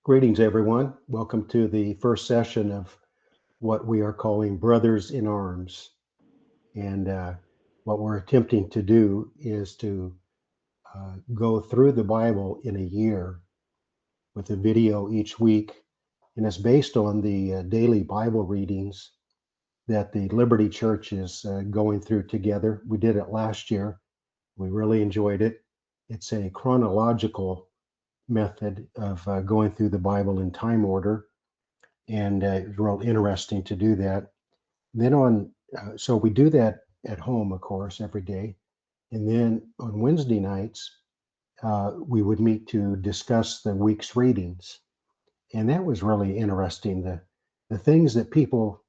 Greetings, everyone. Welcome to the first session of what we are calling Brothers in Arms. And what we're attempting to do is to go through the Bible in a year with a video each week. And it's based on the daily Bible readings that the Liberty Church is going through together. We did it last year. We really enjoyed it. It's a chronological method of going through the Bible in time order, and it was real interesting to do that. Then so we do that at home, of course, every day. And then on Wednesday nights, we would meet to discuss the week's readings. And that was really interesting. The things that people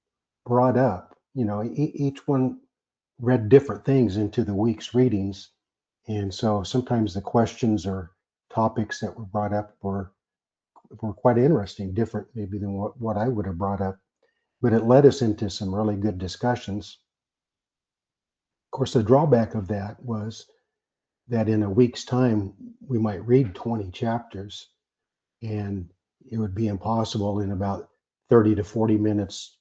brought up, each one read different things into the week's readings. And so sometimes the questions or topics that were brought up were quite interesting, different maybe than what I would have brought up. But it led us into some really good discussions. Of course, the drawback of that was that in a week's time, we might read 20 chapters, and it would be impossible in about 30 to 40 minutes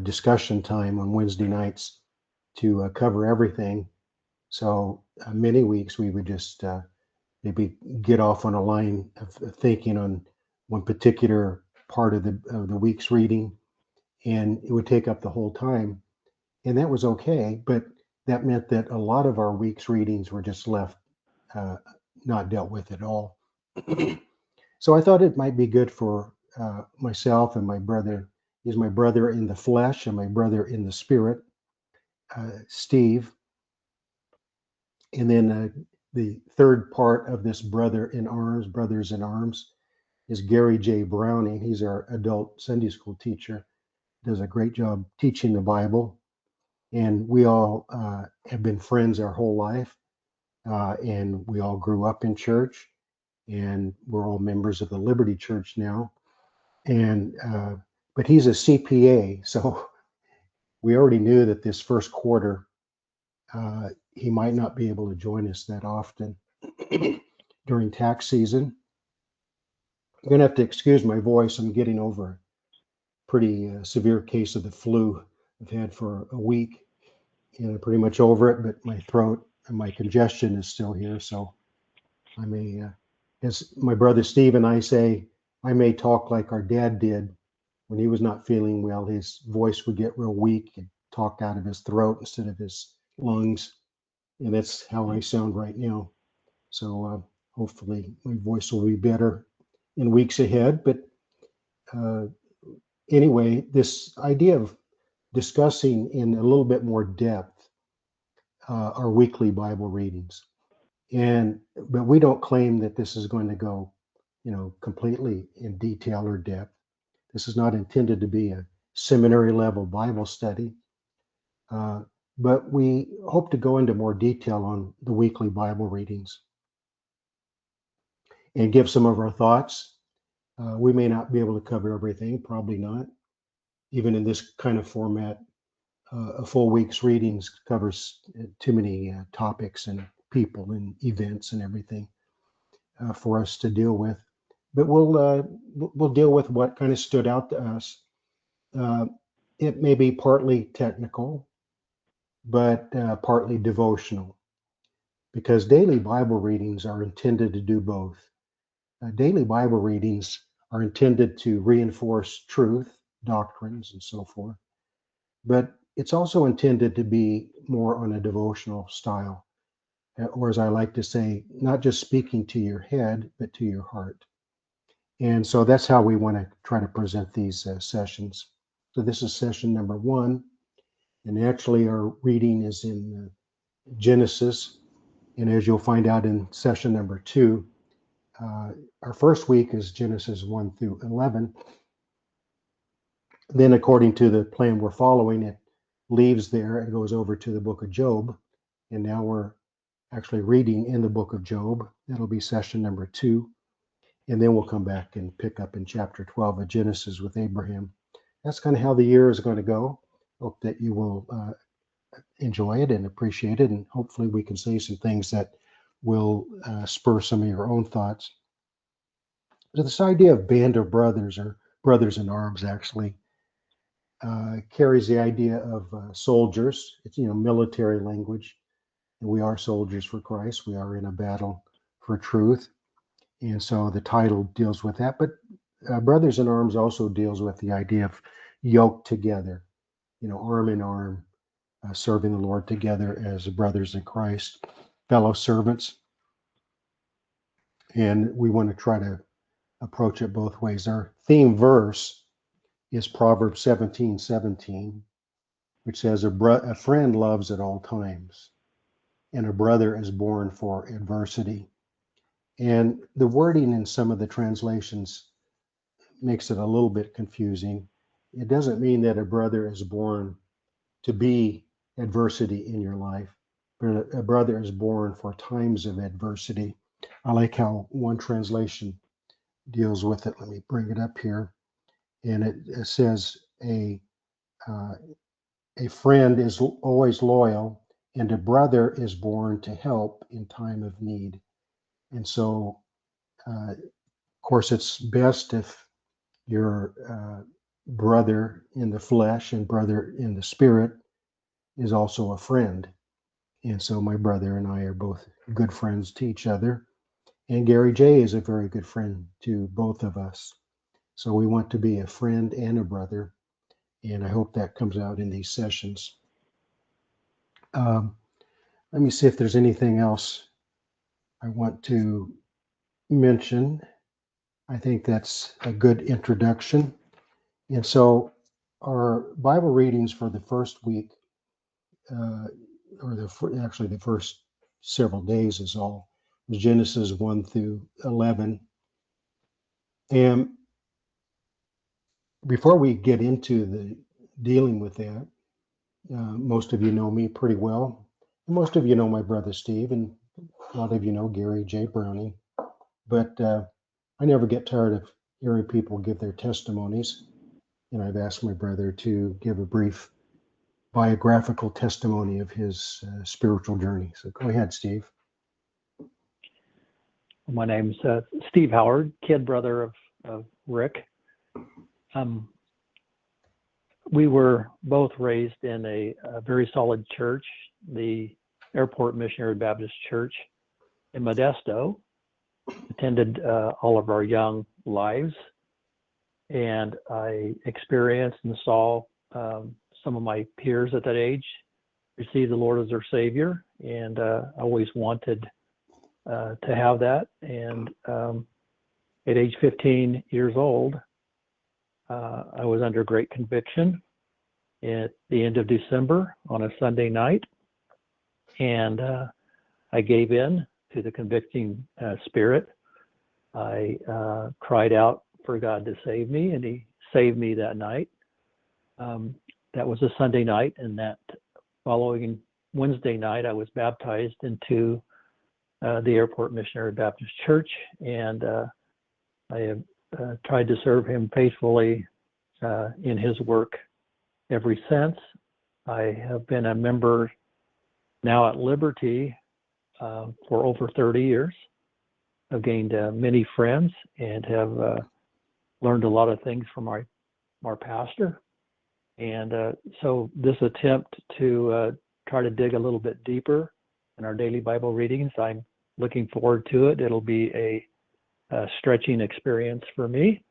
discussion time on Wednesday nights to cover everything. So many weeks we would just maybe get off on a line of thinking on one particular part of the week's reading, and it would take up the whole time. And that was okay, but that meant that a lot of our week's readings were just left uh, not dealt with at all. So I thought it might be good for myself and my brother. He's my brother in the flesh and my brother in the spirit, Steve. And then the third part of this brothers in arms, is Garry J Browning. He's our adult Sunday school teacher. Does a great job teaching the Bible. And we all have been friends our whole life, and we all grew up in church, and we're all members of the Liberty Church now. And but he's a CPA, so we already knew that this first quarter he might not be able to join us that often during tax season. I'm gonna have to excuse my voice. I'm getting over a pretty severe case of the flu I've had for a week, and I'm pretty much over it, but my throat and my congestion is still here. So I may, as my brother Steve and I say, I may talk like our dad did when he was not feeling well. His voice would get real weak and talk out of his throat instead of his lungs. And that's how I sound right now. So hopefully my voice will be better in weeks ahead. But uh, anyway, this idea of discussing in a little bit more depth our weekly Bible readings. But we don't claim that this is going to go, completely in detail or depth. This is not intended to be a seminary level Bible study, uh, but we hope to go into more detail on the weekly Bible readings and give some of our thoughts. We may not be able to cover everything, probably not. Even in this kind of format, a full week's readings covers too many topics and people and events and everything for us to deal with. But we'll deal with what kind of stood out to us. Uh, it may be partly technical, but partly devotional, because daily Bible readings are intended to do both. Daily Bible readings are intended to reinforce truth, doctrines, and so forth, but it's also intended to be more on a devotional style, or as I like to say, not just speaking to your head, but to your heart. And so that's how we want to try to present these sessions. So this is session number 1, and actually our reading is in Genesis. And as you'll find out in session number 2, our first week is Genesis 1 through 11. Then, according to the plan we're following, it leaves there and goes over to the book of Job. And now we're actually reading in the book of Job. That'll be session number 2. And then we'll come back and pick up in chapter 12 of Genesis with Abraham. That's kind of how the year is going to go. Hope that you will enjoy it and appreciate it. And hopefully we can say some things that will spur some of your own thoughts. this idea of band of brothers, or brothers in arms, actually carries the idea of soldiers. It's, military language, and we are soldiers for Christ. We are in a battle for truth, and so the title deals with that. But brothers in arms also deals with the idea of yoked together, arm in arm, serving the Lord together as brothers in Christ, fellow servants. And we want to try to approach it both ways. Our theme verse is Proverbs 17:17, which says, a friend loves at all times, and a brother is born for adversity. And the wording in some of the translations makes it a little bit confusing. It doesn't mean that a brother is born to be adversity in your life, but a brother is born for times of adversity. I like how one translation deals with it. Let me bring it up here. And it says, uh, a friend is always loyal, and a brother is born to help in time of need. And so, of course, it's best if your brother in the flesh and brother in the spirit is also a friend. And so my brother and I are both good friends to each other. And Garry J is a very good friend to both of us. So we want to be a friend and a brother. And I hope that comes out in these sessions. Um, Let me see if there's anything else I want to mention. I think that's a good introduction. And so our Bible readings for the first week, uh, actually the first several days is all was Genesis 1 through 11. And before we get into the dealing with that, most of you know me pretty well. Most of you know my brother Steve, and a lot of you know Garry J Browning. But I never get tired of hearing people give their testimonies. And I've asked my brother to give a brief biographical testimony of his spiritual journey. So go ahead, Steve. My name's Steve Howard, kid brother of Rick. We were both raised in a very solid church, the Airport Missionary Baptist Church in Modesto. Attended all of our young lives, and I experienced and saw some of my peers at that age receive the Lord as their Savior, and I always wanted to have that. And at age 15 years old, I was under great conviction at the end of December on a Sunday night, and I gave in to the convicting spirit. I cried out for God to save me, and He saved me that night. That was a Sunday night, and that following Wednesday night, I was baptized into the Airport Missionary Baptist Church, and I have tried to serve Him faithfully in His work ever since. I have been a member now at Liberty for over 30 years. I've gained many friends and have learned a lot of things from our pastor. And so this attempt to try to dig a little bit deeper in our daily Bible readings, I'm looking forward to it. It'll be a stretching experience for me.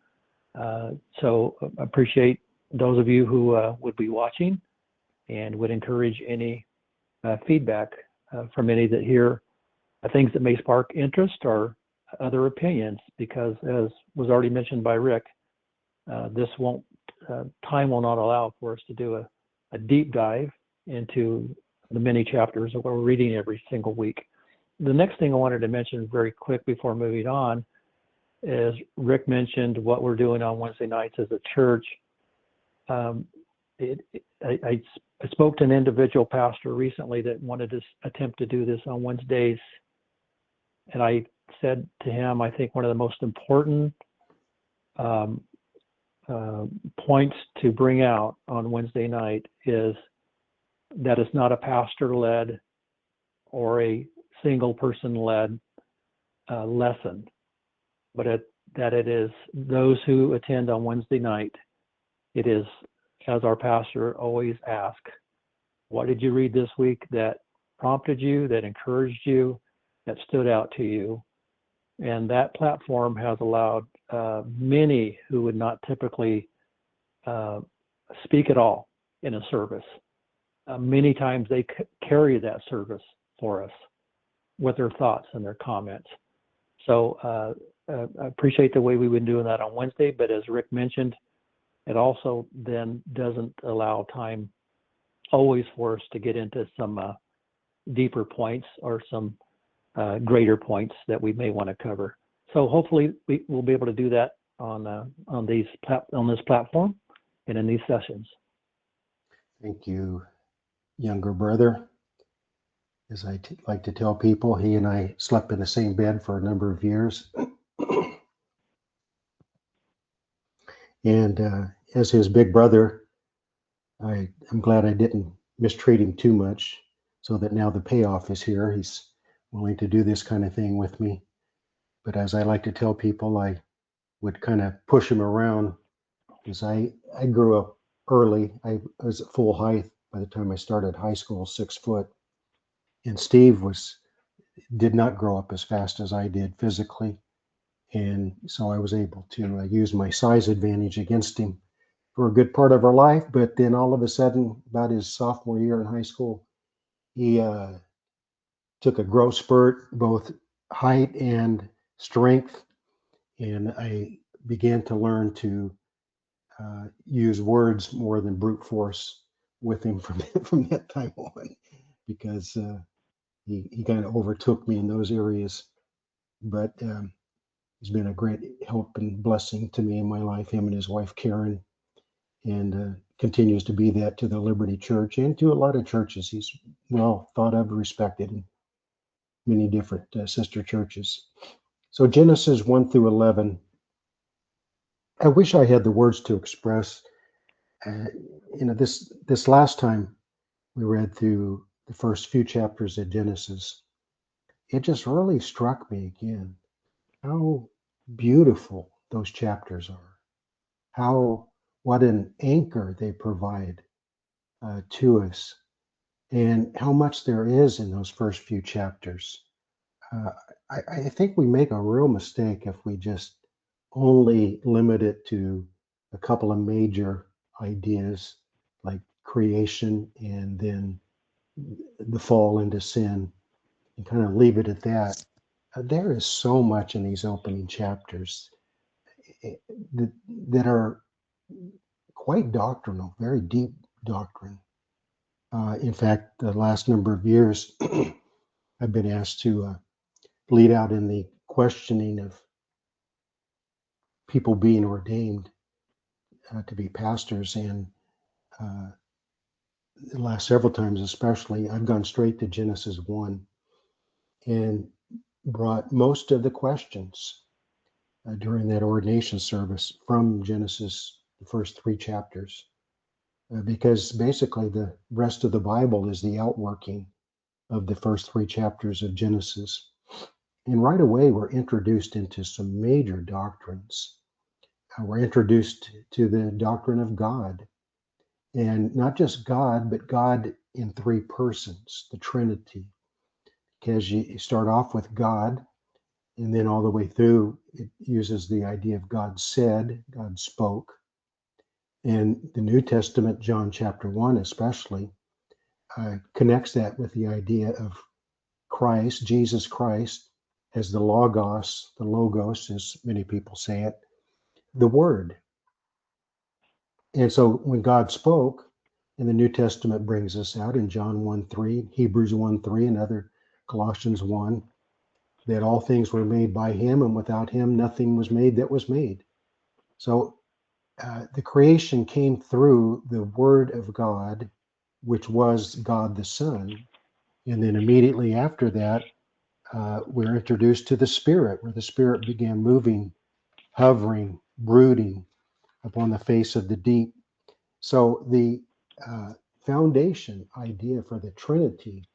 So appreciate those of you who would be watching, and would encourage any feedback from any that hear things that may spark interest or other opinions, because as was already mentioned by Rick, time will not allow for us to do a deep dive into the many chapters that we're reading every single week. The next thing I wanted to mention very quick before moving on is Rick mentioned what we're doing on Wednesday nights as a church. I spoke to an individual pastor recently that wanted to attempt to do this on Wednesdays, and I said to him, I think one of the most important points to bring out on Wednesday night is that it's not a pastor-led or a single person-led lesson, but that it is those who attend on Wednesday night, it is, as our pastor always asks, what did you read this week that prompted you, that encouraged you, that stood out to you? And that platform has allowed many who would not typically speak at all in a service. Many times they carry that service for us with their thoughts and their comments. So I appreciate the way we've been doing that on Wednesday, but as Rick mentioned, it also then doesn't allow time always for us to get into some deeper points or some greater points that we may want to cover. So hopefully we'll be able to do that on this platform and in these sessions. Thank you, younger brother. As I like to tell people, he and I slept in the same bed for a number of years. And as his big brother, I'm glad I didn't mistreat him too much, so that now the payoff is here. He's willing to do this kind of thing with me. But as I like to tell people, I would kind of push him around, because I grew up early. I was at full height by the time I started high school, 6 foot. And Steve did not grow up as fast as I did physically. And so I was able to use my size advantage against him for a good part of our life. But then all of a sudden, about his sophomore year in high school, he took a growth spurt, both height and strength. And I began to learn to use words more than brute force with him from that time on, because he kind of overtook me in those areas. But he's been a great help and blessing to me in my life, him and his wife, Karen, and continues to be that to the Liberty Church and to a lot of churches. He's well thought of, respected in many different sister churches. So Genesis 1 through 11, I wish I had the words to express. This last time we read through the first few chapters of Genesis, it just really struck me again how beautiful those chapters are. What an anchor they provide to us, and how much there is in those first few chapters. Uh, I think we make a real mistake if we just only limit it to a couple of major ideas like creation and then the fall into sin, and kind of leave it at that. There is so much in these opening chapters eh, that are quite doctrinal, very deep doctrine. In fact, the last number of years, I've been asked to lead out in the questioning of people being ordained to be pastors. And the last several times, especially, I've gone straight to Genesis 1 and brought most of the questions during that ordination service from Genesis, the first 3 chapters, because basically the rest of the Bible is the outworking of the first 3 chapters of Genesis. And right away, we're introduced into some major doctrines. We're introduced to the doctrine of God, and not just God, but God in 3 persons, the Trinity. Because you start off with God, and then all the way through, it uses the idea of God said, God spoke. And the New Testament, John chapter 1 especially, connects that with the idea of Christ, Jesus Christ, as the Logos, as many people say it, the Word. And so when God spoke, and the New Testament brings us out in John 1:3, Hebrews 1:3, and other Colossians 1, that all things were made by him, and without him nothing was made that was made. So the creation came through the Word of God, which was God the Son. And then immediately after that, we're introduced to the Spirit, where the Spirit began moving, hovering, brooding upon the face of the deep. So the foundation idea for the Trinity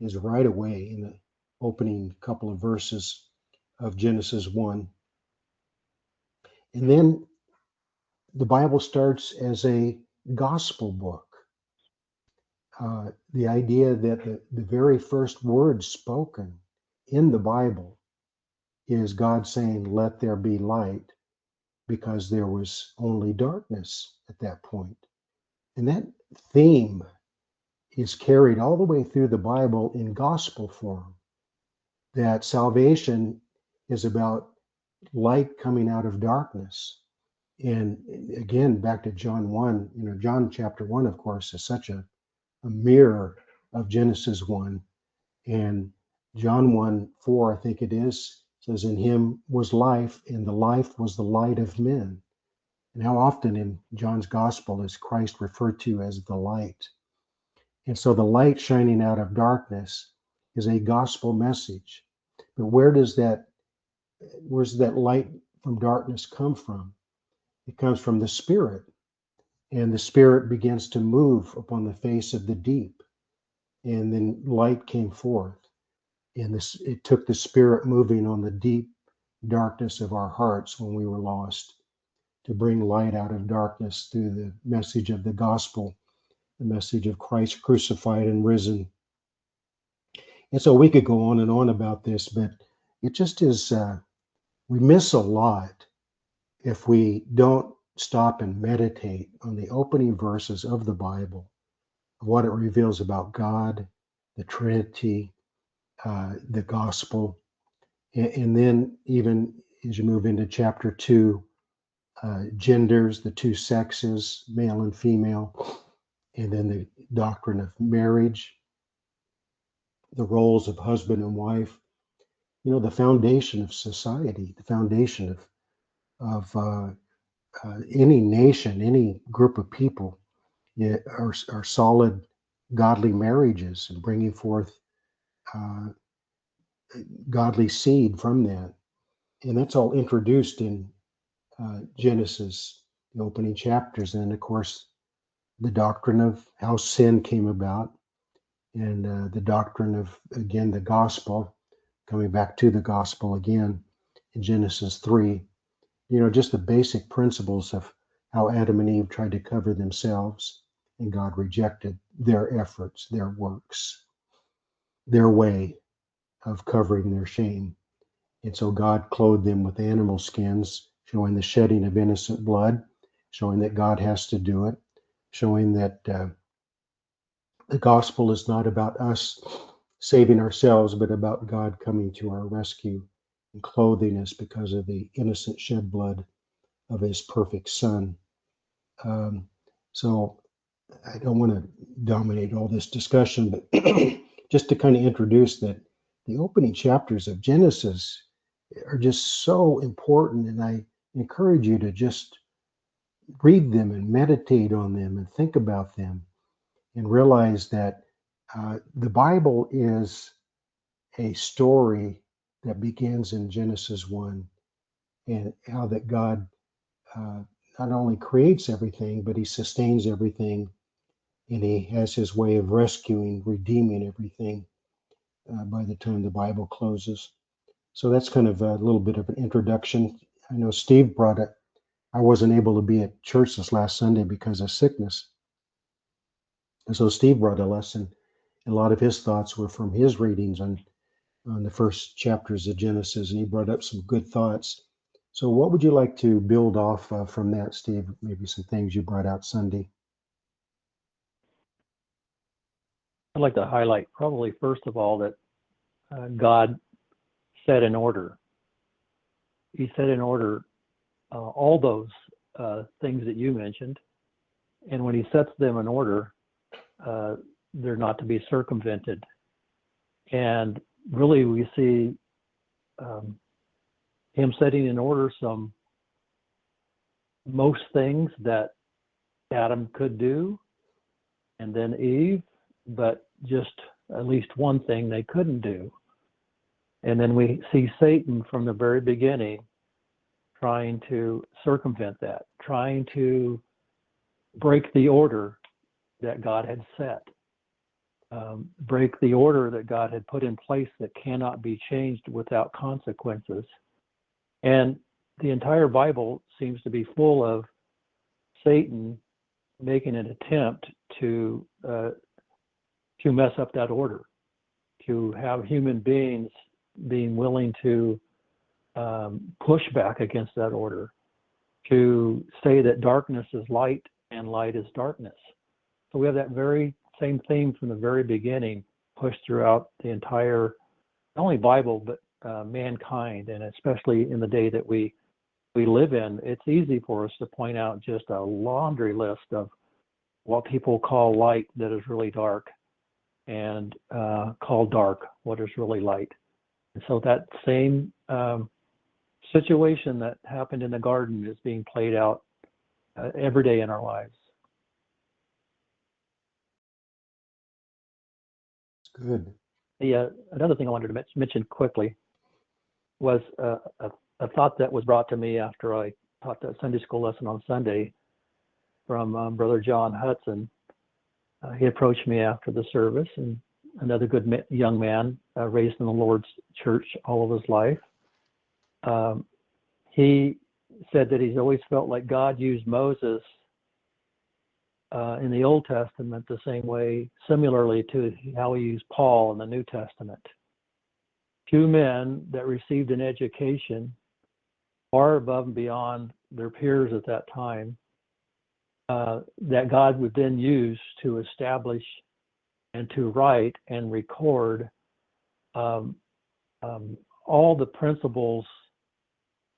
is right away in the opening couple of verses of Genesis 1. And then the Bible starts as a gospel book. The idea that the very first word spoken in the Bible is God saying, "Let there be light," because there was only darkness at that point. And that theme is carried all the way through the Bible in gospel form, that salvation is about light coming out of darkness. And again, back to John 1, John chapter 1, of course, is such a mirror of Genesis 1. And John 1:4, I think it is, says, "In him was life, and the life was the light of men." And how often in John's gospel is Christ referred to as the light? And so the light shining out of darkness is a gospel message. But where's that light from darkness come from? It comes from the Spirit. And the Spirit begins to move upon the face of the deep. And then light came forth. And it took the Spirit moving on the deep darkness of our hearts when we were lost to bring light out of darkness through the message of the gospel, the message of Christ crucified and risen. And so we could go on and on about this, but it just is, we miss a lot if we don't stop and meditate on the opening verses of the Bible, what it reveals about God, the Trinity, the gospel. And then even as you move into chapter 2, genders, the two sexes, male and female, and then the doctrine of marriage, the roles of husband and wife, the foundation of society, the foundation of any nation, any group of people, are solid, godly marriages and bringing forth uh, godly seed from that. And that's all introduced in Genesis, the opening chapters. And of course, the doctrine of how sin came about, and the doctrine of, again, the gospel, coming back to the gospel again in Genesis 3. Just the basic principles of how Adam and Eve tried to cover themselves, and God rejected their efforts, their works, their way of covering their shame. And so God clothed them with animal skins, showing the shedding of innocent blood, showing that God has to do it, showing that the gospel is not about us saving ourselves, but about God coming to our rescue and clothing us because of the innocent shed blood of his perfect Son. So I don't want to dominate all this discussion, but just to kind of introduce that the opening chapters of Genesis are just so important. And I encourage you to just read them and meditate on them and think about them and realize that the Bible is a story that begins in Genesis 1, and how that God uh, not only creates everything, but he sustains everything, and he has his way of rescuing, redeeming everything by the time the Bible closes. So that's kind of a little bit of an introduction. I know Steve brought it. I wasn't able to be at church this last Sunday because of sickness. And so Steve brought a lesson. A lot of his thoughts were from his readings on the first chapters of Genesis, and he brought up some good thoughts. So what would you like to build off from that, Steve? Maybe some things you brought out Sunday. I'd like to highlight probably first of all that God set in order. He set in order all those things that you mentioned. And when he sets them in order, they're not to be circumvented. And really we see him setting in order most things that Adam could do, and then Eve, but just at least one thing they couldn't do. And then we see Satan from the very beginning trying to circumvent that, trying to break the order that God had set, break the order that God had put in place that cannot be changed without consequences. And the entire Bible seems to be full of Satan making an attempt to mess up that order, to have human beings being willing to push back against that order, to say that darkness is light and light is darkness. So we have that very same theme from the very beginning pushed throughout the entire, not only Bible, but mankind, and especially in the day that we live in. It's easy for us to point out just a laundry list of what people call light that is really dark, and call dark what is really light. And so that same situation that happened in the garden is being played out every day in our lives. Good. Another thing I wanted to mention quickly was a thought that was brought to me after I taught that Sunday school lesson on Sunday from Brother John Hudson. He approached me after the service, and another good young man raised in the Lord's church all of his life. He said that he's always felt like God used Moses in the Old Testament the same way, similarly to how he used Paul in the New Testament. Two men that received an education far above and beyond their peers at that time, that God would then use to establish and to write and record all the principles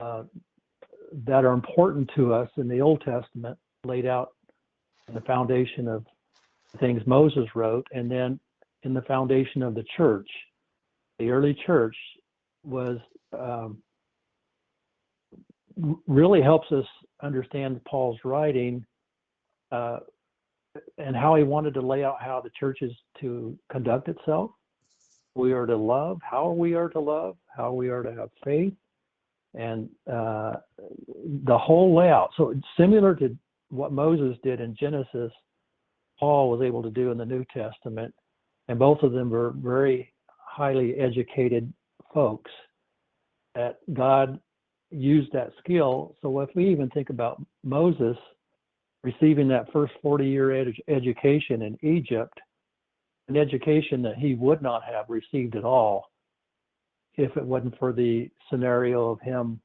that are important to us in the Old Testament, laid out in the foundation of things Moses wrote, and then in the foundation of the church. The early church was really helps us understand Paul's writing and how he wanted to lay out how the church is to conduct itself. We are to love, how we are to love, how we are to have faith, and the whole layout. So it's similar to what Moses did in Genesis, Paul was able to do in the New Testament, and both of them were very highly educated folks that God used that skill. So if we even think about Moses receiving that first 40-year education in Egypt, an education that he would not have received at all if it wasn't for the scenario of him,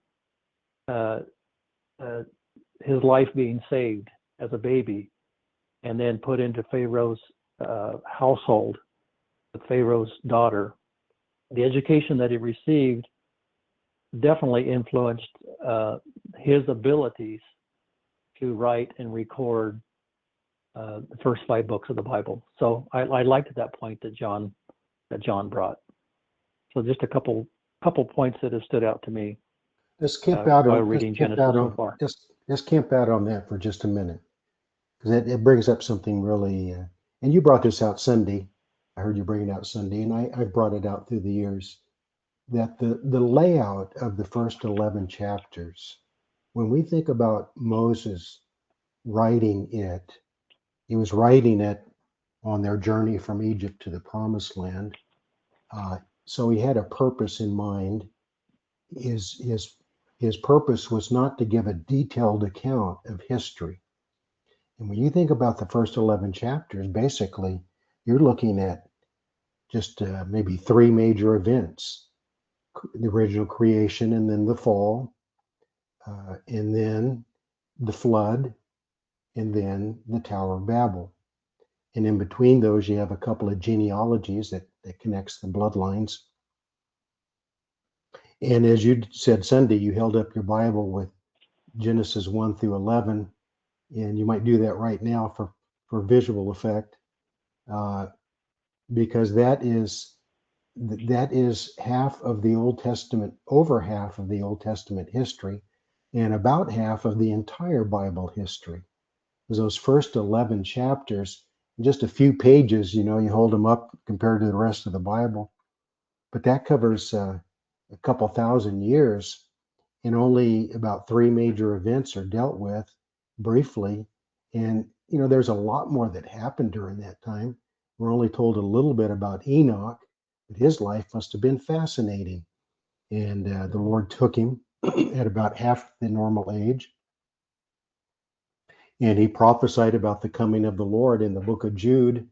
his life being saved as a baby and then put into Pharaoh's household with Pharaoh's daughter. The education that he received definitely influenced his abilities to write and record the first 5 books of the Bible. So I liked that point that John brought. So just a couple points that have stood out to me. Let's camp out on reading Genesis so far. Let's camp out on that for just a minute, because it brings up something really. And you brought this out Sunday. I heard you bring it out Sunday, and I brought it out through the years. That the layout of the first 11 chapters, when we think about Moses writing it, he was writing it on their journey from Egypt to the Promised Land. So he had a purpose in mind. His purpose was not to give a detailed account of history. And when you think about the first 11 chapters, basically, you're looking at just maybe 3 major events: the original creation, and then the fall, and then the flood, and then the Tower of Babel. And in between those, you have a couple of genealogies that connects the bloodlines. And as you said Sunday, you held up your Bible with Genesis 1 through 11, and you might do that right now for visual effect, because that is half of the Old Testament, over half of the Old Testament history, and about half of the entire Bible history. Because those first 11 chapters, just a few pages, you hold them up compared to the rest of the Bible, but that covers a couple thousand years, and only about 3 major events are dealt with briefly. And there's a lot more that happened during that time. We're only told a little bit about Enoch, but his life must have been fascinating. And the Lord took him at about half the normal age. And he prophesied about the coming of the Lord in the book of Jude,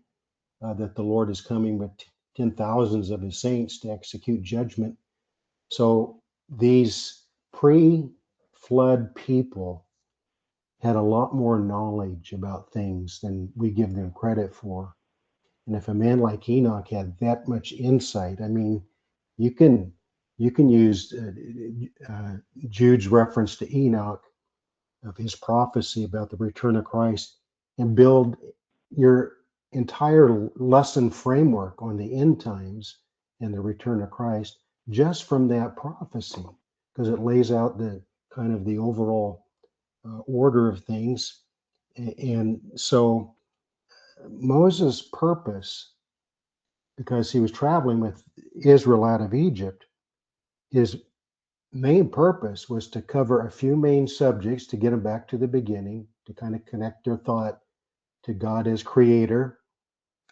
that the Lord is coming with 10,000s of his saints to execute judgment. So these pre-flood people had a lot more knowledge about things than we give them credit for. And if a man like Enoch had that much insight, I mean, you can use Jude's reference to Enoch of his prophecy about the return of Christ and build your entire lesson framework on the end times and the return of Christ just from that prophecy, because it lays out the kind of the overall order of things. And so Moses' purpose, because he was traveling with Israel out of Egypt, his main purpose was to cover a few main subjects to get them back to the beginning, to kind of connect their thought to God as creator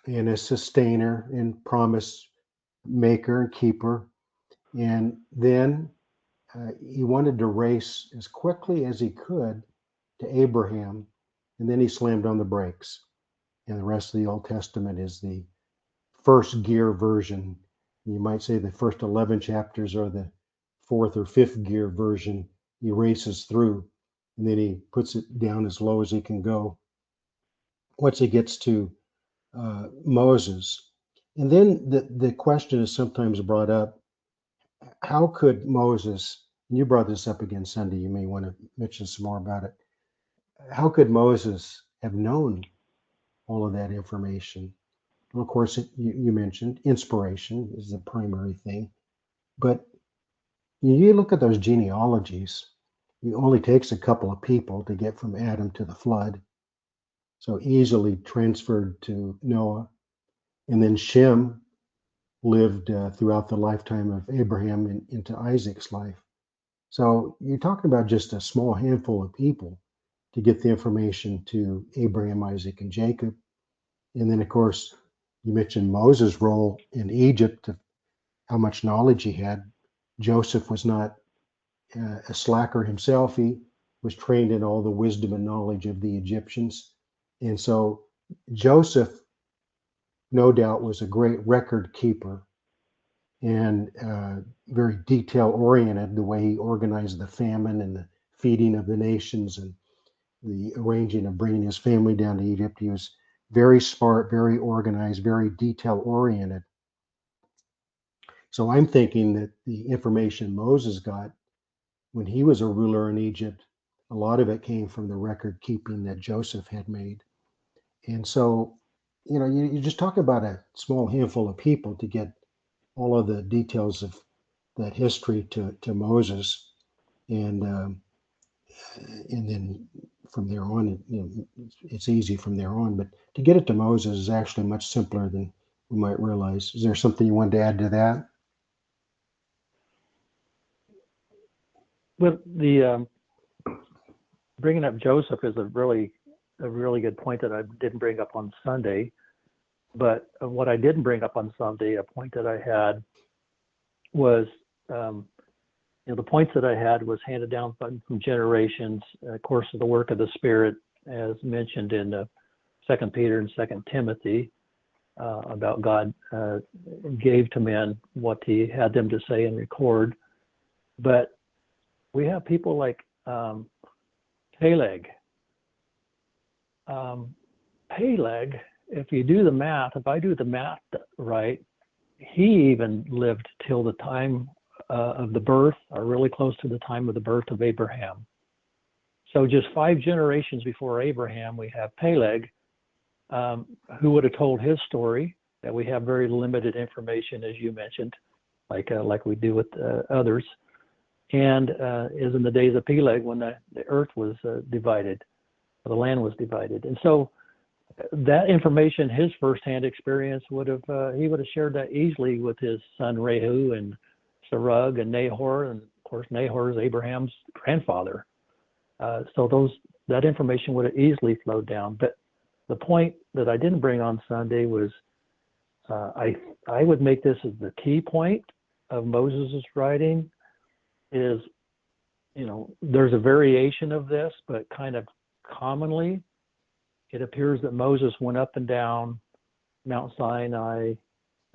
and as sustainer and promise maker and keeper. And then he wanted to race as quickly as he could to Abraham. And then he slammed on the brakes. And the rest of the Old Testament is the first gear version. You might say the first 11 chapters are the fourth or fifth gear version. He races through and then he puts it down as low as he can go once he gets to Moses. And then the question is sometimes brought up, how could Moses, and you brought this up again Sunday, you may want to mention some more about it. How could Moses have known all of that information? Well, of course, you mentioned inspiration is the primary thing. But you look at those genealogies, it only takes a couple of people to get from Adam to the flood. So easily transferred to Noah. And then Shem lived throughout the lifetime of Abraham and into Isaac's life. So you're talking about just a small handful of people to get the information to Abraham, Isaac, and Jacob. And then, of course, you mentioned Moses' role in Egypt, of how much knowledge he had. Joseph was not a slacker himself. He was trained in all the wisdom and knowledge of the Egyptians. And so Joseph, no doubt, was a great record keeper and very detail oriented, the way he organized the famine and the feeding of the nations and the arranging of bringing his family down to Egypt. He was very smart, very organized, very detail oriented. So I'm thinking that the information Moses got when he was a ruler in Egypt, a lot of it came from the record keeping that Joseph had made. And so, you just talk about a small handful of people to get all of the details of that history to Moses. And then from there on, it's easy from there on. But to get it to Moses is actually much simpler than we might realize. Is there something you wanted to add to that? Well, the bringing up Joseph is a really good point that I didn't bring up on Sunday. But what I didn't bring up on Sunday, a point that I had was, the points that I had was handed down from generations. Of course, the work of the Spirit, as mentioned in 2 Peter and 2 Timothy, about God gave to men what he had them to say and record. But we have people like Peleg. Peleg, if you do the math, if I do the math right, he even lived till the time of the birth, or really close to the time of the birth of Abraham. So just 5 generations before Abraham, we have Peleg, who would have told his story, that we have very limited information, as you mentioned, like we do with others. And is in the days of Peleg when the earth was divided, the land was divided. And so that information, his firsthand experience, he would have shared that easily with his son Rehu and Serug and Nahor, and of course Nahor is Abraham's grandfather. So that information would have easily flowed down. But the point that I didn't bring on Sunday was I would make this as the key point of Moses' writing is there's a variation of this, but kind of commonly, it appears that Moses went up and down Mount Sinai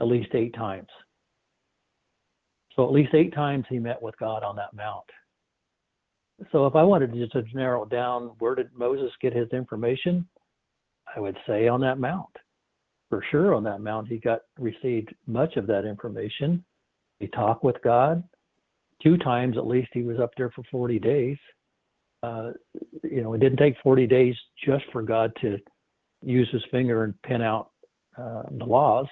at least 8 times. So at least 8 times he met with God on that mount. So if I wanted to just narrow it down, where did Moses get his information? I would say on that mount. For sure on that mount, he received much of that information. He talked with God. 2 times at least he was up there for 40 days. It didn't take 40 days just for God to use his finger and pen out the laws.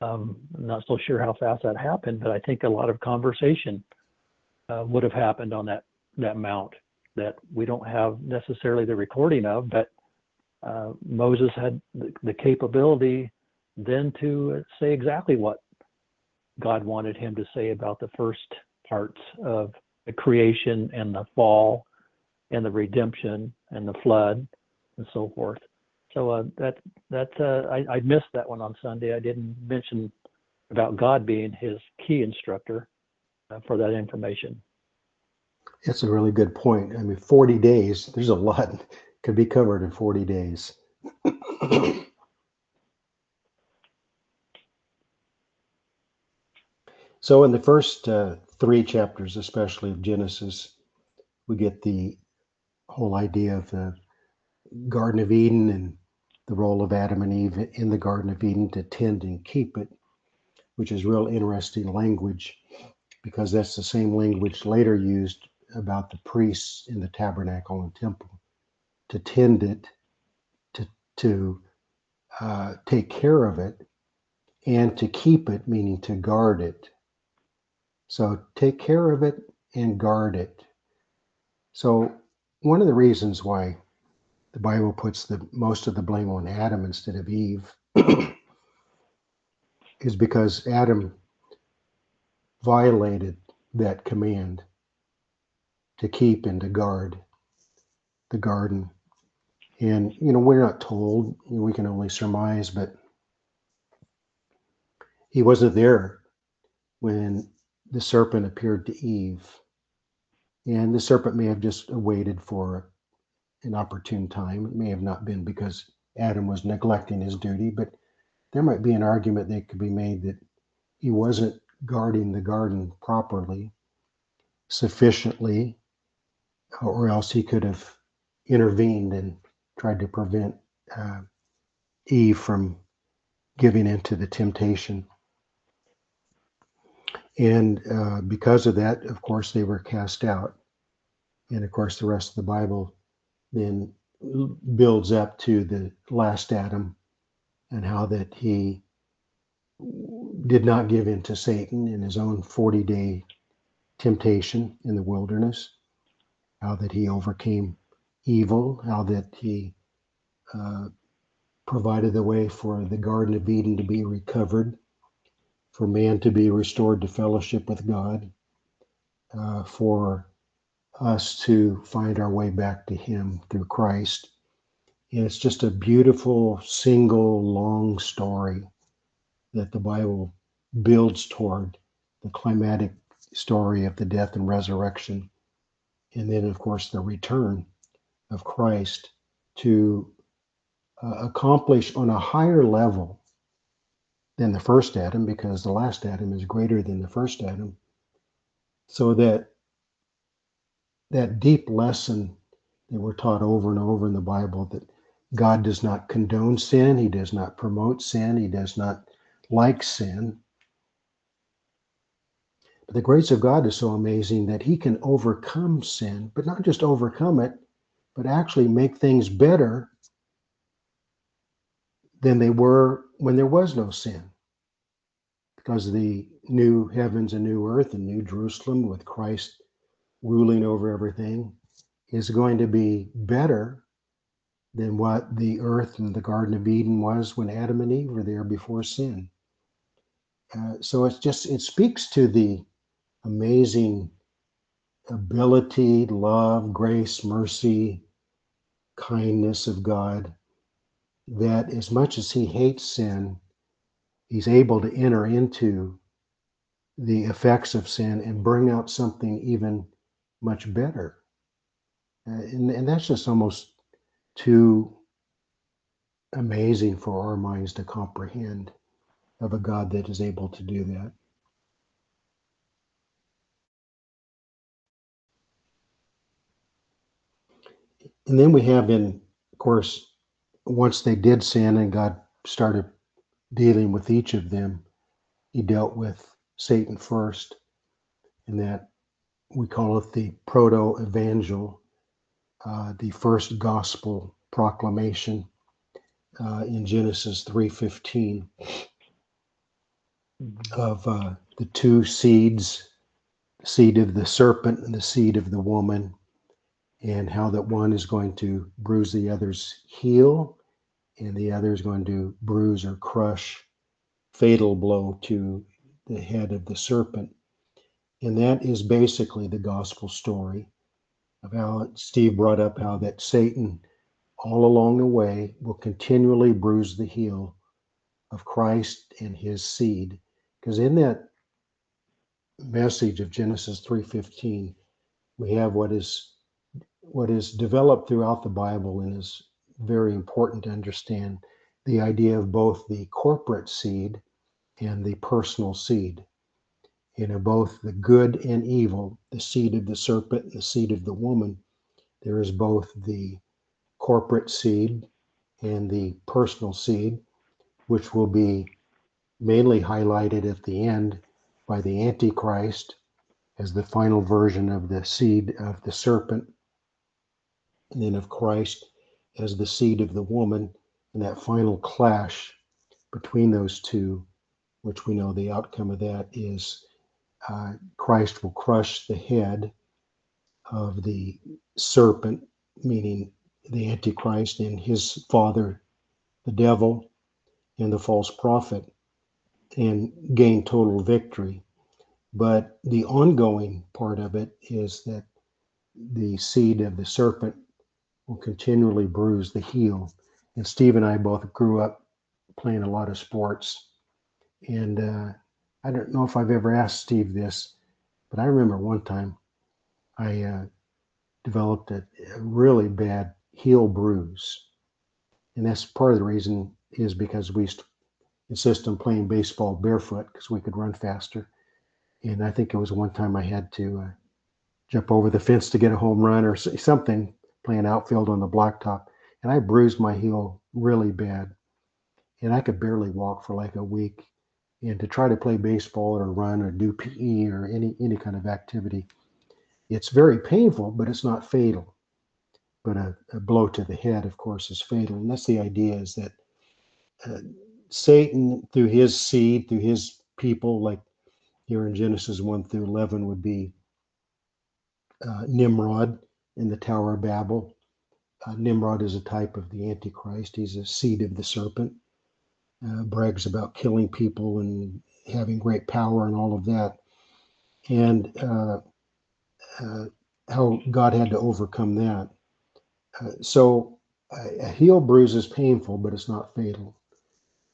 I'm not so sure how fast that happened, but I think a lot of conversation would have happened on that mount that we don't have necessarily the recording of, but Moses had the capability then to say exactly what God wanted him to say about the first parts of the creation and the fall and the redemption and the flood and so forth. So I missed that one on Sunday. I didn't mention about God being his key instructor for that information. That's a really good point. I mean, 40 days, there's a lot could be covered in 40 days. So in the first 3 chapters, especially of Genesis, we get the whole idea of the Garden of Eden and the role of Adam and Eve in the Garden of Eden to tend and keep it, which is real interesting language, because that's the same language later used about the priests in the tabernacle and temple, to tend it, to take care of it, and to keep it, meaning to guard it. So take care of it and guard it. So one of the reasons why the Bible puts most of the blame on Adam instead of Eve is because Adam violated that command to keep and to guard the garden. And, we're not told, we can only surmise, but he wasn't there when the serpent appeared to Eve. And the serpent may have just waited for an opportune time. It may have not been because Adam was neglecting his duty, but there might be an argument that could be made that he wasn't guarding the garden properly, sufficiently, or else he could have intervened and tried to prevent Eve from giving into the temptation. And because of that, of course, they were cast out. And of course, the rest of the Bible then builds up to the last Adam and how that he did not give in to Satan in his own 40-day temptation in the wilderness, how that he overcame evil, how that he provided the way for the Garden of Eden to be recovered, for man to be restored to fellowship with God, for us to find our way back to him through Christ. And it's just a beautiful, single, long story that the Bible builds toward the climatic story of the death and resurrection. And then, of course, the return of Christ to accomplish on a higher level than the first Adam, because the last Adam is greater than the first Adam. So that deep lesson that we're taught over and over in the Bible, that God does not condone sin, he does not promote sin, he does not like sin. But the grace of God is so amazing that he can overcome sin, but not just overcome it, but actually make things better than they were when there was no sin. Because the new heavens and new earth and new Jerusalem with Christ ruling over everything is going to be better than what the earth and the Garden of Eden was when Adam and Eve were there before sin. So it speaks to the amazing ability, love, grace, mercy, kindness of God, that as much as he hates sin, he's able to enter into the effects of sin and bring out something even much better. And that's just almost too amazing for our minds to comprehend, of a God that is able to do that. And then we have, of course, once they did sin and God started dealing with each of them, he dealt with Satan first, and that we call it the proto-evangel, the first gospel proclamation in Genesis 3:15 of the two seeds, the seed of the serpent and the seed of the woman, and how that one is going to bruise the other's heel and the other is going to bruise or crush, fatal blow to the head of the serpent. And that is basically the gospel story of how Steve brought up how that Satan all along the way will continually bruise the heel of Christ and his seed. Because in that message of Genesis 3:15, we have what is developed throughout the Bible and is very important to understand, the idea of both the corporate seed and the personal seed. Both the good and evil, the seed of the serpent and the seed of the woman, there is both the corporate seed and the personal seed, which will be mainly highlighted at the end by the Antichrist as the final version of the seed of the serpent, and then of Christ as the seed of the woman, and that final clash between those two, which we know the outcome of that is Christ will crush the head of the serpent, meaning the Antichrist, and his father, the devil, and the false prophet, and gain total victory. But the ongoing part of it is that the seed of the serpent will continually bruise the heel. And Steve and I both grew up playing a lot of sports. And I don't know if I've ever asked Steve this, but I remember one time I developed a really bad heel bruise. And that's part of the reason is because we used to insist on playing baseball barefoot because we could run faster. And I think it was one time I had to jump over the fence to get a home run or something, playing outfield on the blacktop. And I bruised my heel really bad. And I could barely walk for like a week. And to try to play baseball or run or do PE or any kind of activity, it's very painful, but it's not fatal. But a blow to the head, of course, is fatal. And that's the idea, is that uh, Satan, through his seed, through his people, like here in Genesis 1 through 11, would be Nimrod in the Tower of Babel. Nimrod is a type of the Antichrist. He's a seed of the serpent, brags about killing people and having great power and all of that. And how God had to overcome that. So a heel bruise is painful, but it's not fatal.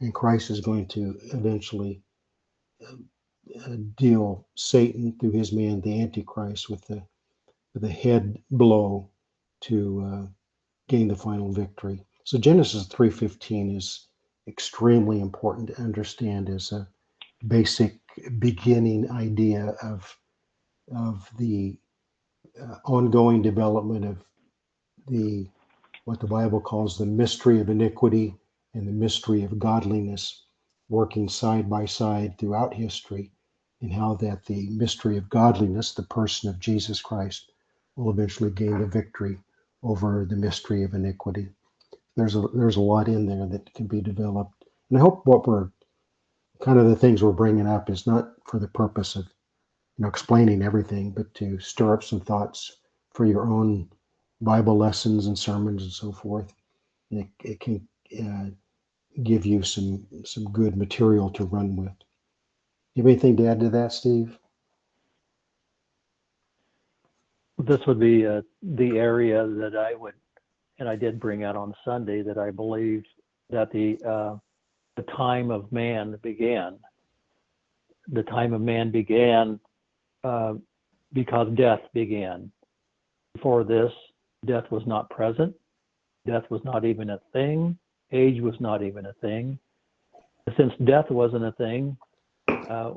And Christ is going to eventually deal Satan through his man, the Antichrist, with the head blow to gain the final victory. So Genesis 3:15 is extremely important to understand as a basic beginning idea of the ongoing development of the what the Bible calls the mystery of iniquity and the mystery of godliness, working side by side throughout history, and how that the mystery of godliness, the person of Jesus Christ, will eventually gain the victory over the mystery of iniquity. There's a lot in there that can be developed, and I hope what we're kind of the things we're bringing up is not for the purpose of explaining everything, but to stir up some thoughts for your own Bible lessons and sermons and so forth. It can give you some good material to run with. You have anything to add to that, Steve? This would be the area that I would, and I did bring out on Sunday, that I believe that the time of man began. The time of man began because death began. Before this, death was not present. Death was not even a thing. Age was not even a thing. Since death wasn't a thing,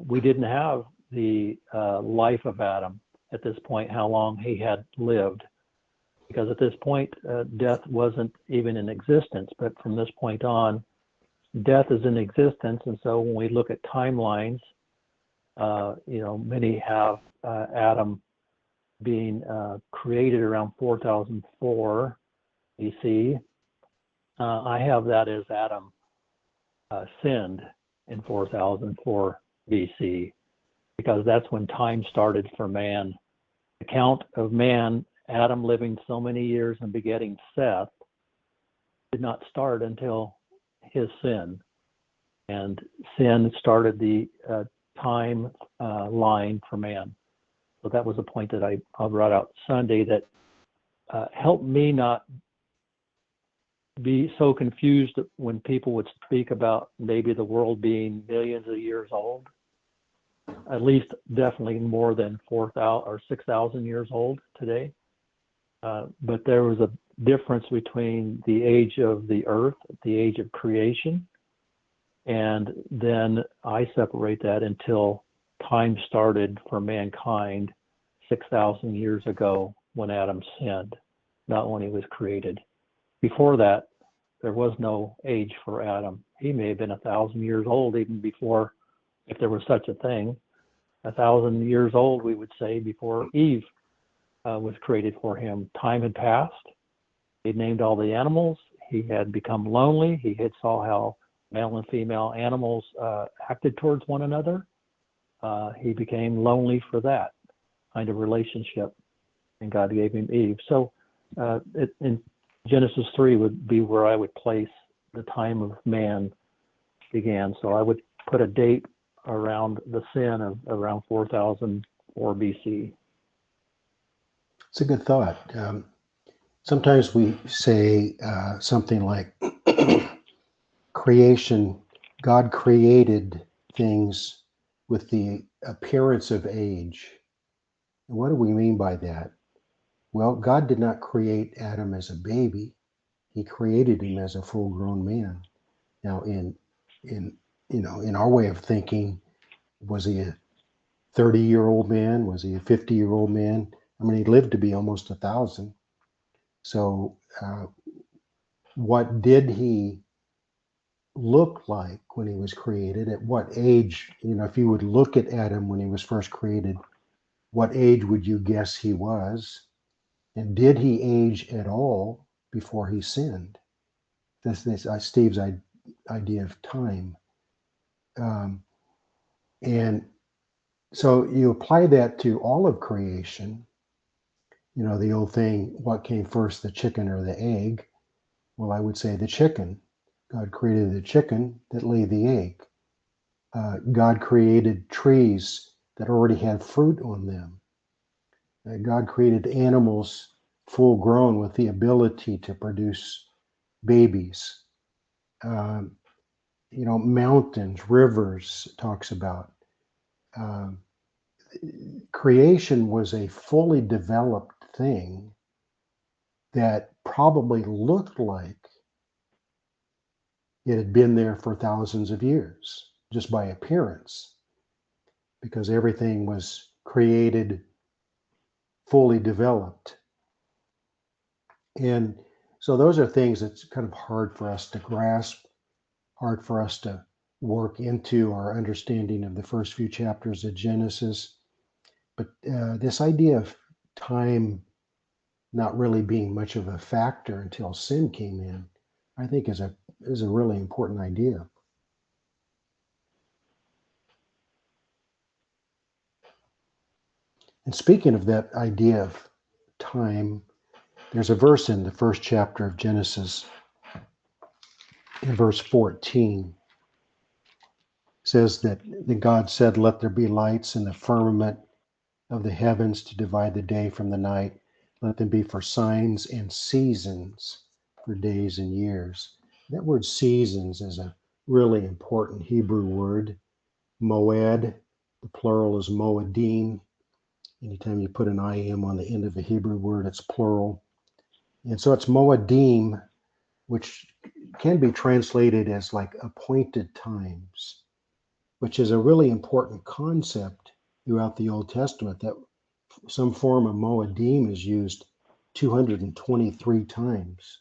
we didn't have the life of Adam at this point, how long he had lived. Because at this point, death wasn't even in existence. But from this point on, death is in existence. And so when we look at timelines, many have Adam being created around 4004 BC. I have that as Adam sinned in 4004 BC, because that's when time started for man. The count of man, Adam living so many years and begetting Seth, did not start until his sin. And sin started the time line for man. So that was a point that I brought out Sunday that helped me not be so confused when people would speak about maybe the world being millions of years old, at least definitely more than 4,000 or 6,000 years old today. But there was a difference between the age of the earth, the age of creation, and then I separate that until time started for mankind 6,000 years ago when Adam sinned, not when he was created. Before that, there was no age for Adam. He may have been 1,000 years old even before, if there was such a thing, 1,000 years old, we would say, before Eve was created for him. Time had passed. He'd named all the animals. He had become lonely. He had saw how male and female animals acted towards one another. He became lonely for that kind of relationship, and God gave him Eve. So in Genesis 3 would be where I would place the time of man began. So I would put a date around the sin of around 4004 BC. It's a good thought. Sometimes we say something like creation, God created things with the appearance of age. And what do we mean by that? Well, God did not create Adam as a baby. He created him as a full-grown man. Now, in our way of thinking, was he a 30-year-old man? Was he a 50-year-old man? I mean, he lived to be almost 1,000. So, what did he look like when he was created? At what age? If you would look at Adam when he was first created, what age would you guess he was? And did he age at all before he sinned? That's Steve's idea of time. And so you apply that to all of creation. The old thing, what came first, the chicken or the egg? Well, I would say the chicken. God created the chicken that laid the egg. God created trees that already had fruit on them. God created animals full grown with the ability to produce babies. Mountains, rivers, talks about. Creation was a fully developed thing that probably looked like it had been there for thousands of years, just by appearance, because everything was created fully developed. And so those are things that's kind of hard for us to grasp, hard for us to work into our understanding of the first few chapters of Genesis. But this idea of time not really being much of a factor until sin came in, I think is a really important idea. And speaking of that idea of time, there's a verse in the first chapter of Genesis, in verse 14, says that God said, "Let there be lights in the firmament of the heavens to divide the day from the night. Let them be for signs and seasons, for days and years." That word seasons is a really important Hebrew word. Moed, the plural is moedim, Anytime you put an IM on the end of a Hebrew word, it's plural. And so it's Moedim, which can be translated as like appointed times, which is a really important concept throughout the Old Testament, that some form of Moedim is used 223 times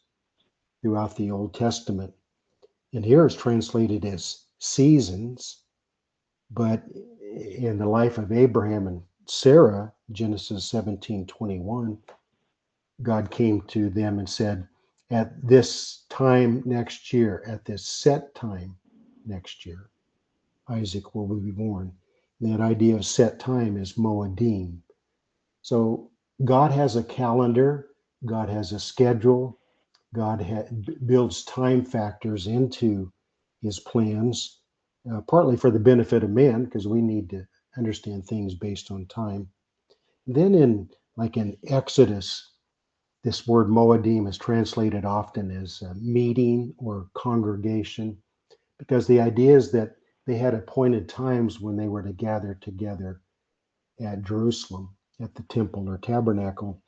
throughout the Old Testament. And here it's translated as seasons, but in the life of Abraham and Sarah, Genesis 17:21, God came to them and said, at this time next year, at this set time next year, Isaac will be born. And that idea of set time is Moedim. So God has a calendar, God has a schedule, God builds time factors into his plans, partly for the benefit of man, because we need to understand things based on time. Then in Exodus, this word Moedim is translated often as meeting or congregation, because the idea is that they had appointed times when they were to gather together at Jerusalem, at the temple or tabernacle.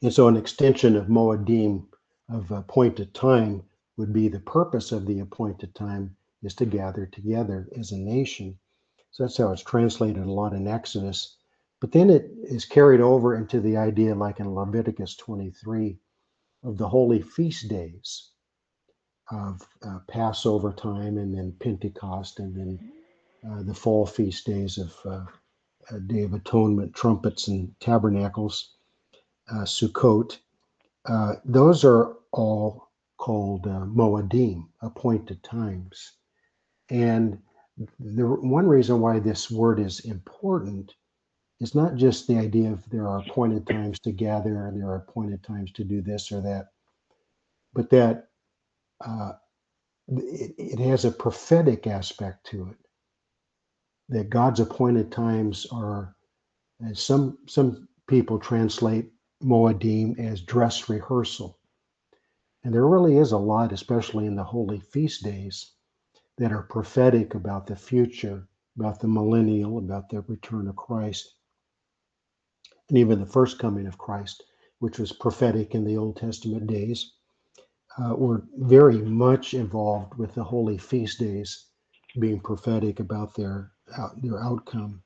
And so an extension of Moedim, of appointed time, would be the purpose of the appointed time is to gather together as a nation. So that's how it's translated a lot in Exodus. But then it is carried over into the idea, like in Leviticus 23, of the holy feast days of Passover time, and then Pentecost, and then the fall feast days of Day of Atonement, trumpets and tabernacles, Sukkot. Those are all called Moedim, appointed times. And the one reason why this word is important is not just the idea of there are appointed times to gather, or there are appointed times to do this or that, but that it has a prophetic aspect to it. That God's appointed times are, as some people translate Moedim as dress rehearsal. And there really is a lot, especially in the holy feast days, that are prophetic about the future, about the millennial, about the return of Christ, and even the first coming of Christ, which was prophetic in the Old Testament days. Were very much involved with the holy feast days being prophetic about their outcome.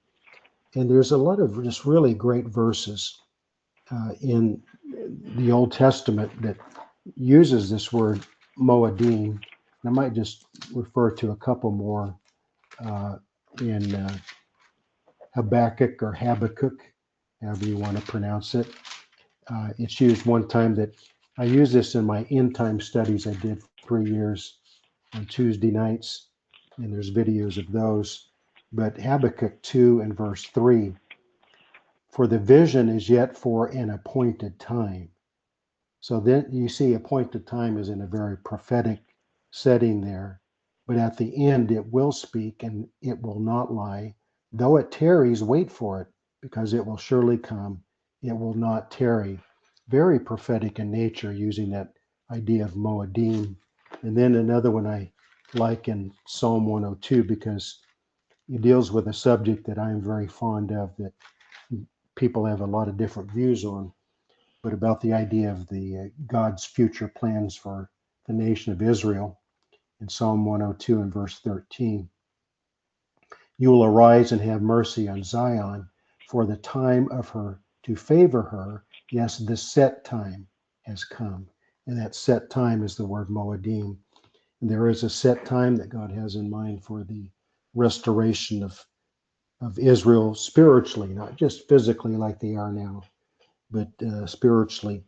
And there's a lot of just really great verses in the Old Testament that uses this word Moedim. I might just refer to a couple more in Habakkuk or Habakkuk, however you want to pronounce it. It's used one time that I use this in my end time studies I did for 3 years on Tuesday nights, and there's videos of those. But Habakkuk 2 and verse 3, for the vision is yet for an appointed time. So then you see appointed time is in a very prophetic setting there. But at the end, it will speak and it will not lie. Though it tarries, wait for it, because it will surely come. It will not tarry. Very prophetic in nature, using that idea of Moedim. And then another one I like in Psalm 102, because it deals with a subject that I'm very fond of, that people have a lot of different views on, but about the idea of the God's future plans for the nation of Israel. In Psalm 102 and verse 13, you will arise and have mercy on Zion, for the time of her to favor her, yes, the set time has come. And that set time is the word Moedim. And there is a set time that God has in mind for the restoration of Israel spiritually, not just physically like they are now, but spiritually.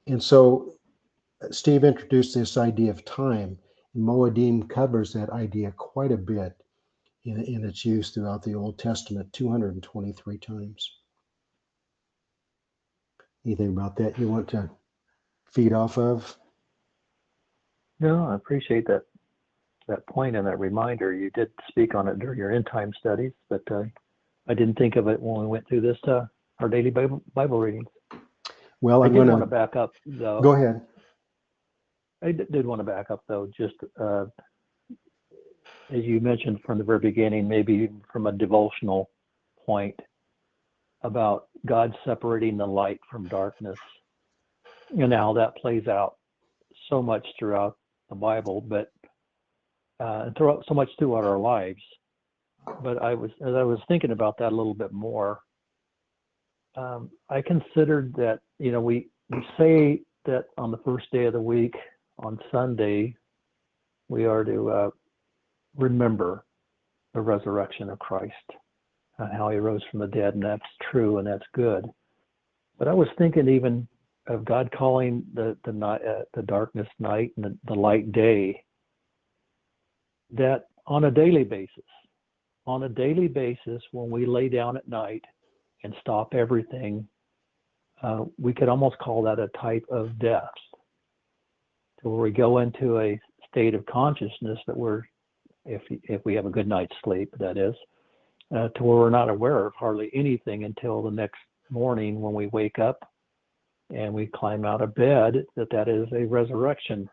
And so Steve introduced this idea of time. Moedim covers that idea quite a bit in its use throughout the Old Testament, 223 times. Anything about that you want to feed off of? No, I appreciate that point and that reminder. You did speak on it during your end time studies, but I didn't think of it when we went through this our daily Bible readings. Well, I did want to back up, though. Go ahead. I did want to back up, though, just as you mentioned from the very beginning, maybe from a devotional point. about God separating the light from darkness, and how that plays out so much throughout the Bible, but throughout so much throughout our lives. But as I was thinking about that a little bit more, I considered that, we say that on the first day of the week, on Sunday, we are to remember the resurrection of Christ and how he rose from the dead, and that's true and that's good. But I was thinking even of God calling the darkness night and the light day, that on a daily basis, when we lay down at night and stop everything, we could almost call that a type of death, to where we go into a state of consciousness that if we have a good night's sleep, that is, to where we're not aware of hardly anything until the next morning when we wake up and we climb out of bed, that is a resurrection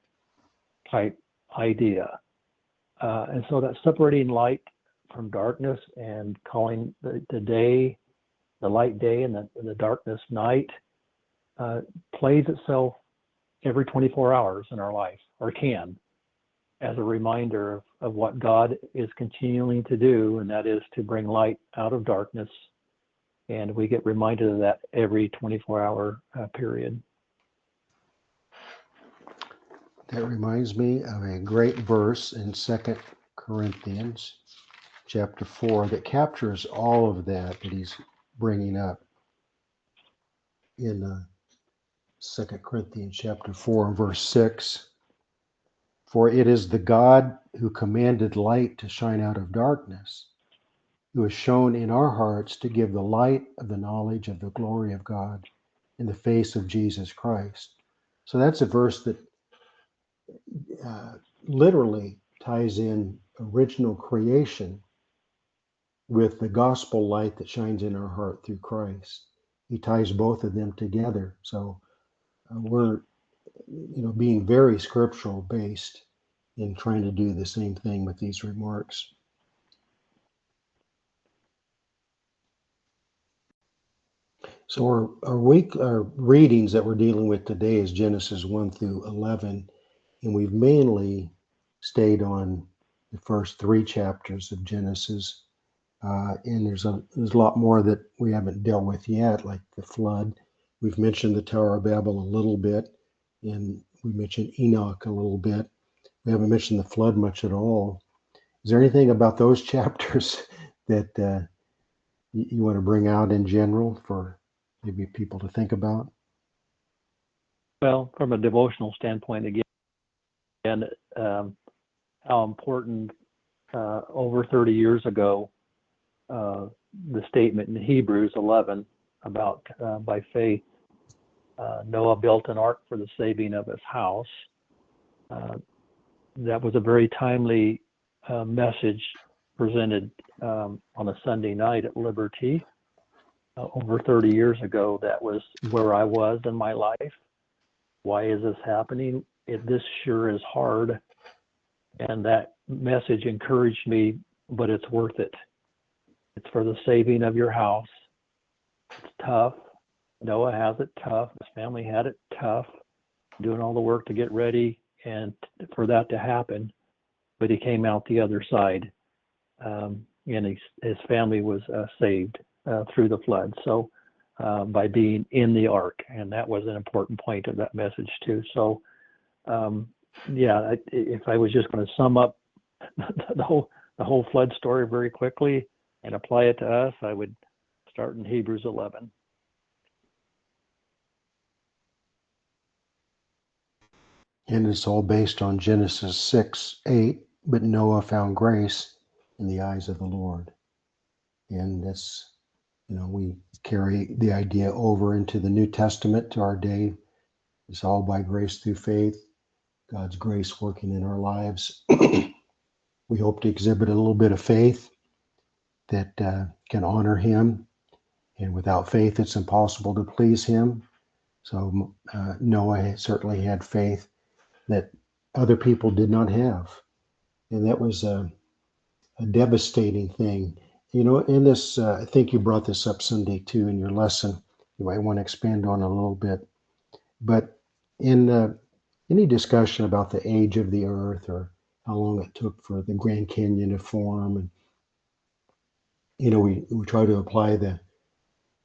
type idea. And so that separating light from darkness and calling the day, the light day, and the darkness night, plays itself every 24 hours in our life, or can, as a reminder of what God is continuing to do, and that is to bring light out of darkness. And we get reminded of that every 24-hour period. That reminds me of a great verse in 2 Corinthians chapter 4 that captures all of that he's bringing up in 2 Corinthians chapter 4 and verse 6. For it is the God who commanded light to shine out of darkness, who has shown in our hearts to give the light of the knowledge of the glory of God in the face of Jesus Christ. So that's a verse that literally ties in original creation with the gospel light that shines in our heart through Christ. He ties both of them together. So we're being very scriptural based in trying to do the same thing with these remarks. So our readings that we're dealing with today is Genesis 1 through 11, and we've mainly stayed on the first 3 chapters of Genesis, and there's a lot more that we haven't dealt with yet, like the flood. We've mentioned the Tower of Babel a little bit, and we mentioned Enoch a little bit. We haven't mentioned the flood much at all. Is there anything about those chapters that you want to bring out in general for maybe people to think about? Well, from a devotional standpoint, again, how important over 30 years ago, the statement in Hebrews 11 about by faith, Noah built an ark for the saving of his house. That was a very timely message presented on a Sunday night at Liberty over 30 years ago. That was where I was in my life. Why is this happening? This sure is hard. And that message encouraged me, but it's worth it. It's for the saving of your house. It's tough. Noah has it tough. His family had it tough, doing all the work to get ready and for that to happen. But he came out the other side, and his family was saved through the flood. So by being in the ark, and that was an important point of that message too. So if I was just going to sum up the whole flood story very quickly and apply it to us, I would start in Hebrews 11. And it's all based on Genesis 6:8. But Noah found grace in the eyes of the Lord. And that's, we carry the idea over into the New Testament to our day. It's all by grace through faith, God's grace working in our lives. We hope to exhibit a little bit of faith that can honor him. And without faith, it's impossible to please him. So Noah certainly had faith that other people did not have. And that was a devastating thing. In this, I think you brought this up Sunday too in your lesson. You might want to expand on a little bit. But in any discussion about the age of the Earth or how long it took for the Grand Canyon to form, and we try to apply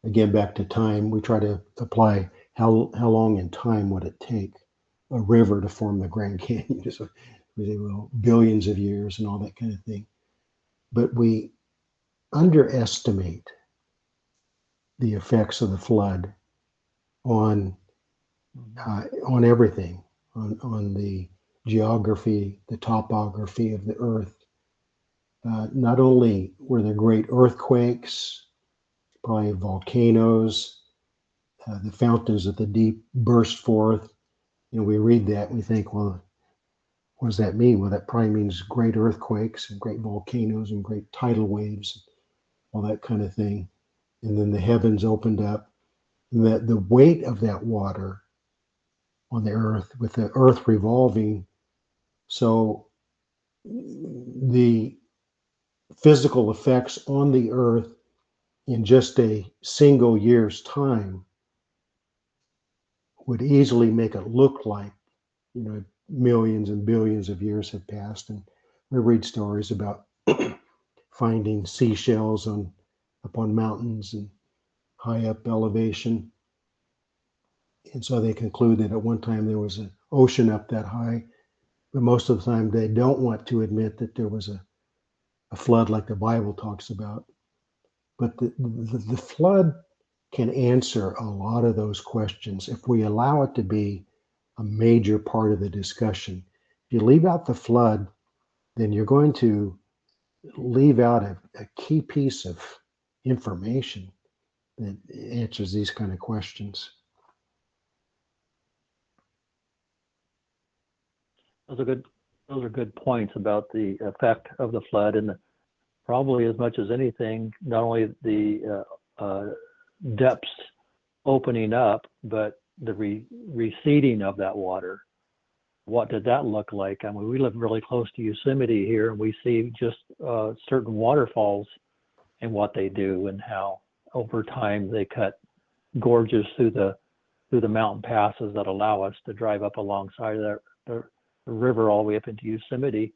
again back to time. We try to apply how long in time would it take a river to form the Grand Canyon? So we say, well, billions of years and all that kind of thing. But we underestimate the effects of the flood on everything, on the geography, the topography of the earth. Not only were there great earthquakes, probably volcanoes, the fountains of the deep burst forth. We read that and we think, well, what does that mean? Well, that probably means great earthquakes and great volcanoes and great tidal waves, all that kind of thing. And then the heavens opened up. And the weight of that water on the earth, with the earth revolving, so the physical effects on the earth in just a single year's time would easily make it look like, millions and billions of years have passed. And we read stories about finding seashells upon mountains and high up elevation. And so they conclude that at one time there was an ocean up that high, but most of the time they don't want to admit that there was a flood like the Bible talks about. But the flood can answer a lot of those questions if we allow it to be a major part of the discussion. If you leave out the flood, then you're going to leave out a key piece of information that answers these kind of questions. Those are good points about the effect of the flood, and probably as much as anything, not only the depths opening up, but the receding of that water. What did that look like? I mean, we live really close to Yosemite here, and we see just certain waterfalls and what they do, and how over time they cut gorges through the mountain passes that allow us to drive up alongside of the river all the way up into Yosemite.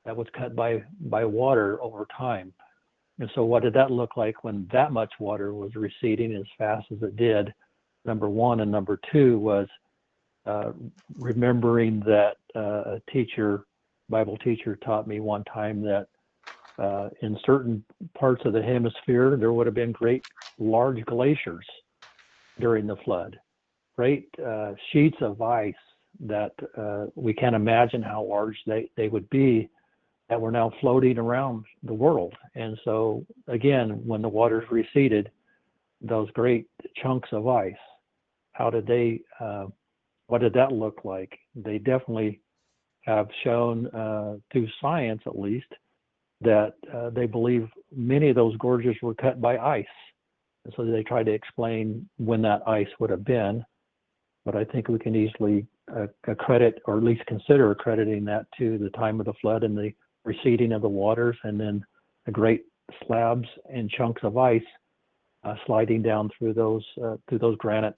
That was cut by water over time. And so what did that look like when that much water was receding as fast as it did? Number one. And number two was remembering that a Bible teacher taught me one time that in certain parts of the hemisphere, there would have been great large glaciers during the flood, great sheets of ice that we can't imagine how large they would be, that were now floating around the world. And so again, when the waters receded, those great chunks of ice, what did that look like? They definitely have shown through science at least that they believe many of those gorges were cut by ice. And so they try to explain when that ice would have been. But I think we can easily accredit, or at least consider accrediting that to the time of the flood and the receding of the waters, and then the great slabs and chunks of ice sliding down through those granite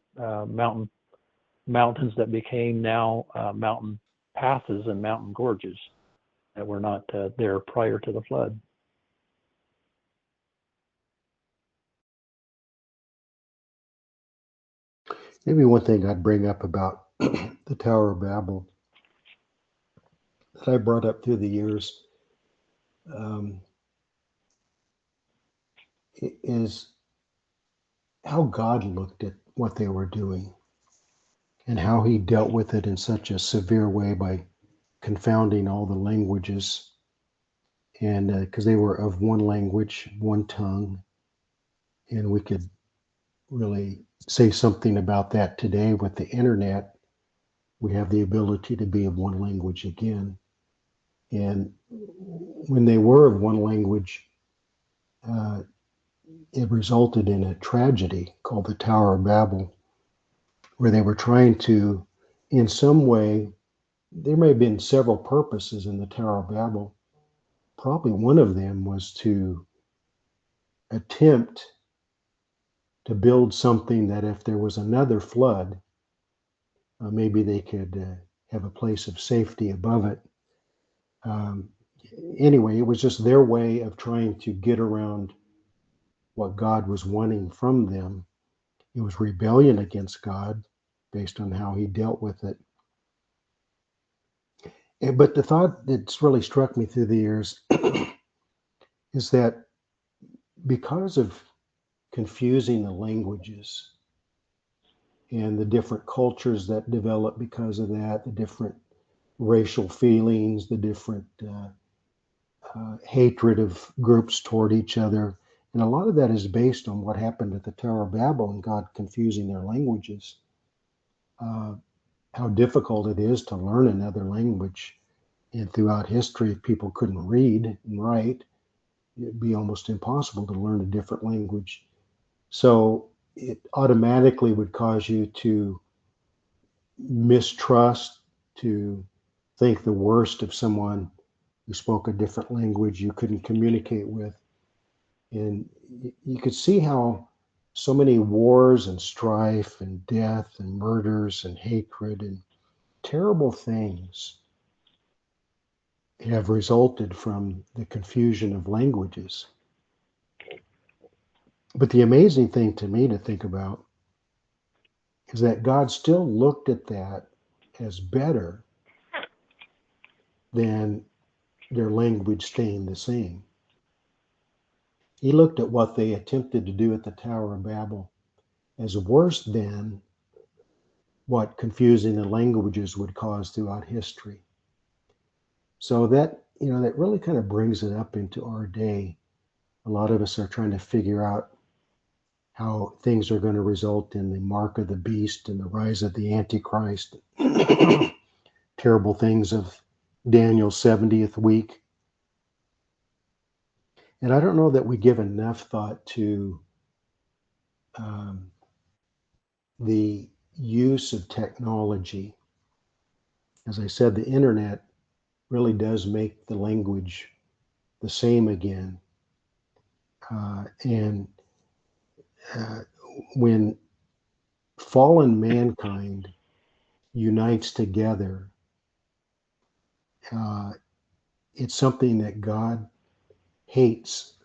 mountains that became now mountain passes and mountain gorges that were not there prior to the flood. Maybe one thing I'd bring up about the Tower of Babel that I brought up through the years is how God looked at what they were doing and how he dealt with it in such a severe way by confounding all the languages. And because they were of one language, one tongue, and we could really say something about that today with the internet. We have the ability to be of one language again. And when they were of one language, it resulted in a tragedy called the Tower of Babel, where they were trying to, in some way, there may have been several purposes in the Tower of Babel. Probably one of them was to attempt to build something that if there was another flood, maybe they could have a place of safety above it. Um, anyway, it was just their way of trying to get around what God was wanting from them. It was rebellion against God based on how he dealt with it. But the thought that's really struck me through the years is that because of confusing the languages and the different cultures that develop because of that, the different racial feelings, the different hatred of groups toward each other. And a lot of that is based on what happened at the Tower of Babel and God confusing their languages. Uh, how difficult it is to learn another language. And throughout history, if people couldn't read and write, it'd be almost impossible to learn a different language. So it automatically would cause you to mistrust, to think the worst of someone who spoke a different language you couldn't communicate with. And you could see how so many wars and strife and death and murders and hatred and terrible things have resulted from the confusion of languages. But the amazing thing to me to think about is that God still looked at that as better than their language staying the same. He looked at what they attempted to do at the Tower of Babel as worse than what confusing the languages would cause throughout history. So that, that really kind of brings it up into our day. A lot of us are trying to figure out how things are going to result in the mark of the beast and the rise of the Antichrist. Terrible things of Daniel's 70th week. And I don't know that we give enough thought to um, the use of technology. As I said, the internet really does make the language the same again. And when fallen mankind unites together, uh, it's something that God hates